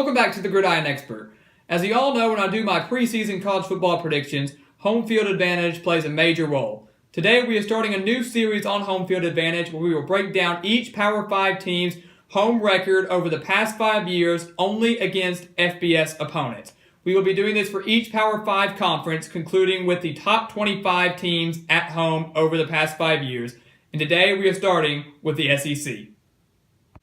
Welcome back to the Gridiron Expert. As you all know, when I do my preseason college football predictions, home field advantage plays a major role. Today we are starting a new series on home field advantage where we will break down each Power 5 team's home record over the past 5 years only against FBS opponents. We will be doing this for each Power 5 conference, concluding with the top 25 teams at home over the past 5 years. And today we are starting with the SEC.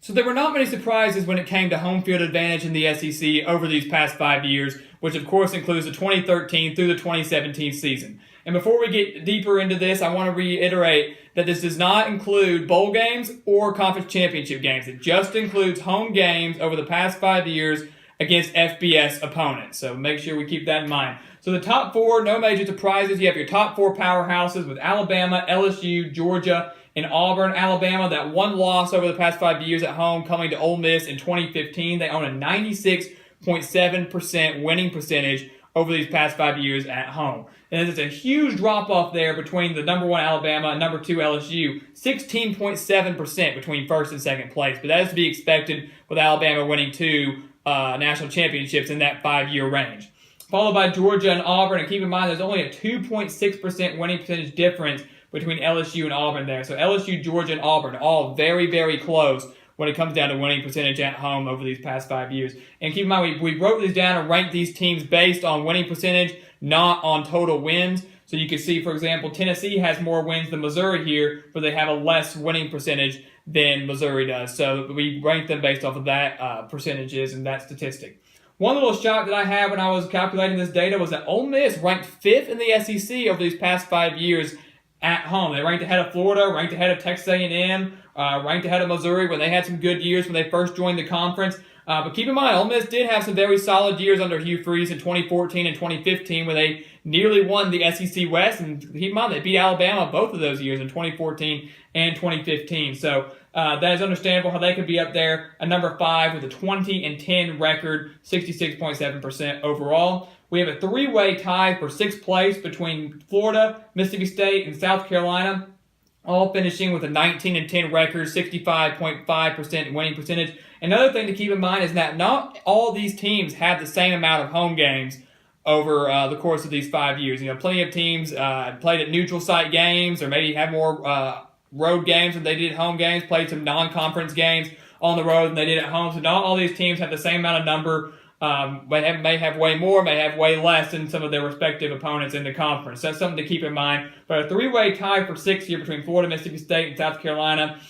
So there were not many surprises when it came to home field advantage in the SEC over these past 5 years, which of course includes the 2013 through the 2017 season. And before we get deeper into this, I want to reiterate that this does not include bowl games or conference championship games. It just includes home games over the past 5 years against FBS opponents. So make sure we keep that in mind. So the top 4, no major surprises. You have your top 4 powerhouses with Alabama, LSU, Georgia, and Auburn. Alabama, that one loss over the past 5 years at home coming to Ole Miss in 2015. They own a 96.7% winning percentage over these past 5 years at home. And there's a huge drop-off there between the number 1 Alabama and number 2 LSU, 16.7% between first and second place. But that is to be expected with Alabama winning 2 national championships in that 5-year range. Followed by Georgia and Auburn. And keep in mind, there's only a 2.6% winning percentage difference between LSU and Auburn there. So LSU, Georgia, and Auburn, all very, very close when it comes down to winning percentage at home over these past 5 years. And keep in mind, we wrote these down and ranked these teams based on winning percentage, not on total wins. So you can see, for example, Tennessee has more wins than Missouri here, but they have a less winning percentage than Missouri does. So we ranked them based off of that percentages and that statistic. One little shock that I had when I was calculating this data was that Ole Miss ranked 5th in the SEC over these past 5 years at home. They ranked ahead of Florida, ranked ahead of Texas A&M, ranked ahead of Missouri when they had some good years when they first joined the conference. But keep in mind, Ole Miss did have some very solid years under Hugh Freeze in 2014 and 2015 where they nearly won the SEC West. And keep in mind, they beat Alabama both of those years in 2014 and 2015. So that is understandable how they could be up there at number 5 with a 20-10 record, 66.7% overall. We have a 3-way tie for 6th place between Florida, Mississippi State, and South Carolina, all finishing with a 19-10 record, 65.5% winning percentage. Another thing to keep in mind is that not all these teams have the same amount of home games over the course of these 5 years. You know, plenty of teams played at neutral site games or maybe have more road games than they did home games, played some non-conference games on the road than they did at home. So not all these teams have the same amount of number. May have way more, may have way less than some of their respective opponents in the conference. That's something to keep in mind. But a 3-way tie for 6th here between Florida, Mississippi State, and South Carolina,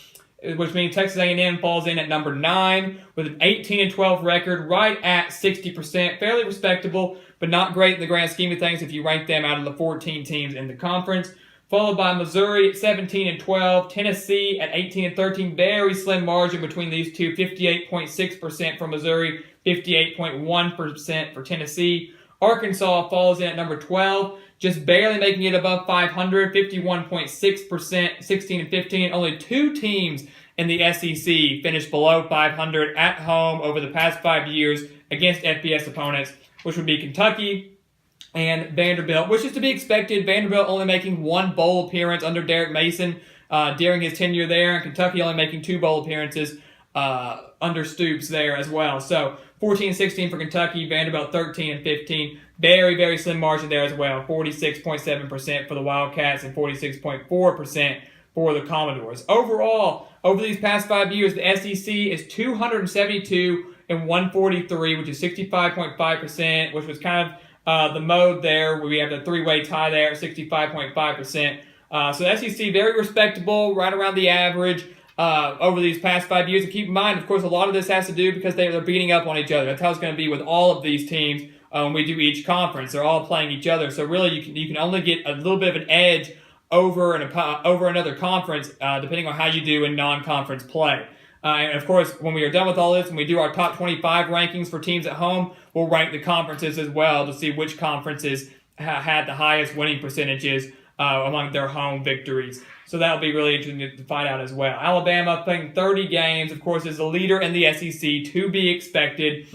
which means Texas A&M falls in at number 9 with an 18-12 record, right at 60%. Fairly respectable, but not great in the grand scheme of things if you rank them out of the 14 teams in the conference. Followed by Missouri at 17-12, Tennessee at 18-13. Very slim margin between these two, 58.6% for Missouri, 58.1% for Tennessee. Arkansas falls in at number 12, just barely making it above 500, 51.6%, 16-15. Only 2 teams in the SEC finished below 500 at home over the past 5 years against FBS opponents, which would be Kentucky and Vanderbilt, which is to be expected. Vanderbilt only making 1 bowl appearance under Derek Mason during his tenure there, and Kentucky only making 2 bowl appearances under Stoops there as well. So 14-16 for Kentucky, Vanderbilt 13-15. Very, very slim margin there as well. 46.7% for the Wildcats and 46.4% for the Commodores. Overall, over these past 5 years, the SEC is 272-143, which is 65.5%, which was kind of the mode there where we have the 3-way tie there at 65.5%. So the SEC, very respectable, right around the average over these past 5 years. And keep in mind, of course, a lot of this has to do because they're beating up on each other. That's how it's going to be with all of these teams when we do each conference. They're all playing each other. So really, you can only get a little bit of an edge over another conference depending on how you do in non-conference play. And of course, when we are done with all this and we do our top 25 rankings for teams at home, we'll rank the conferences as well to see which conferences had the highest winning percentages among their home victories. So that'll be really interesting to find out as well. Alabama playing 30 games, of course, is the leader in the SEC, to be expected.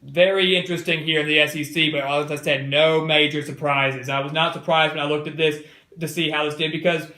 Very interesting here in the SEC, but as I said, no major surprises. I was not surprised when I looked at this to see how this did because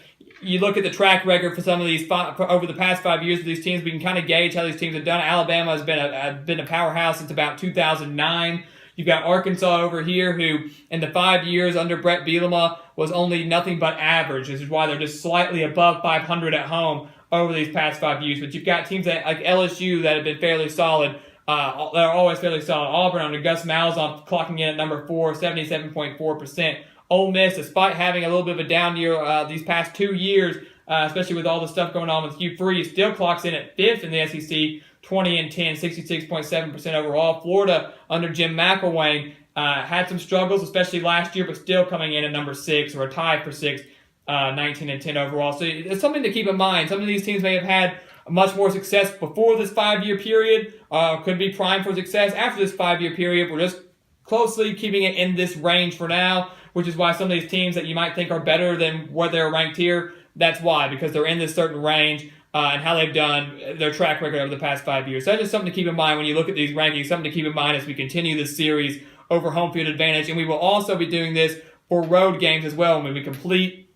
you look at the track record for some of these for over the past 5 years of these teams, we can kind of gauge how these teams have done. Alabama has been a powerhouse since about 2009. You've got Arkansas over here, who in the 5 years under Brett Bielema was only nothing but average. This is why they're just slightly above 500 at home over these past 5 years. But you've got teams like LSU that have been fairly solid. They're always fairly solid. Auburn under Gus Malzahn clocking in at number 4, 77.4%. Ole Miss, despite having a little bit of a down year these past 2 years, especially with all the stuff going on with Hugh Freeze, still clocks in at 5th in the SEC, 20-10, 66.7% overall. Florida under Jim McElwain had some struggles, especially last year, but still coming in at number 6 or a tie for 6th, 19-10 overall. So it's something to keep in mind. Some of these teams may have had much more success before this 5-year period, could be primed for success after this 5-year period. We're just closely keeping it in this range for now, which is why some of these teams that you might think are better than where they're ranked here, that's why, because they're in this certain range and how they've done their track record over the past 5 years. So that's just something to keep in mind when you look at these rankings, something to keep in mind as we continue this series over home field advantage. And we will also be doing this for road games as well. When we complete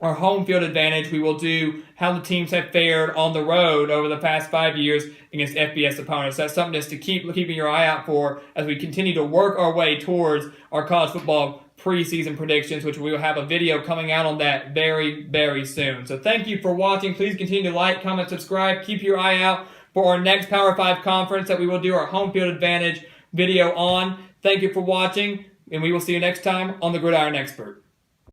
our home field advantage, we will do how the teams have fared on the road over the past 5 years against FBS opponents. That's something just to keeping your eye out for as we continue to work our way towards our college football preseason predictions, which we will have a video coming out on that very, very soon. So thank you for watching. Please continue to like, comment, subscribe. Keep your eye out for our next Power 5 conference that we will do our home field advantage video on. Thank you for watching, and we will see you next time on The Gridiron Expert.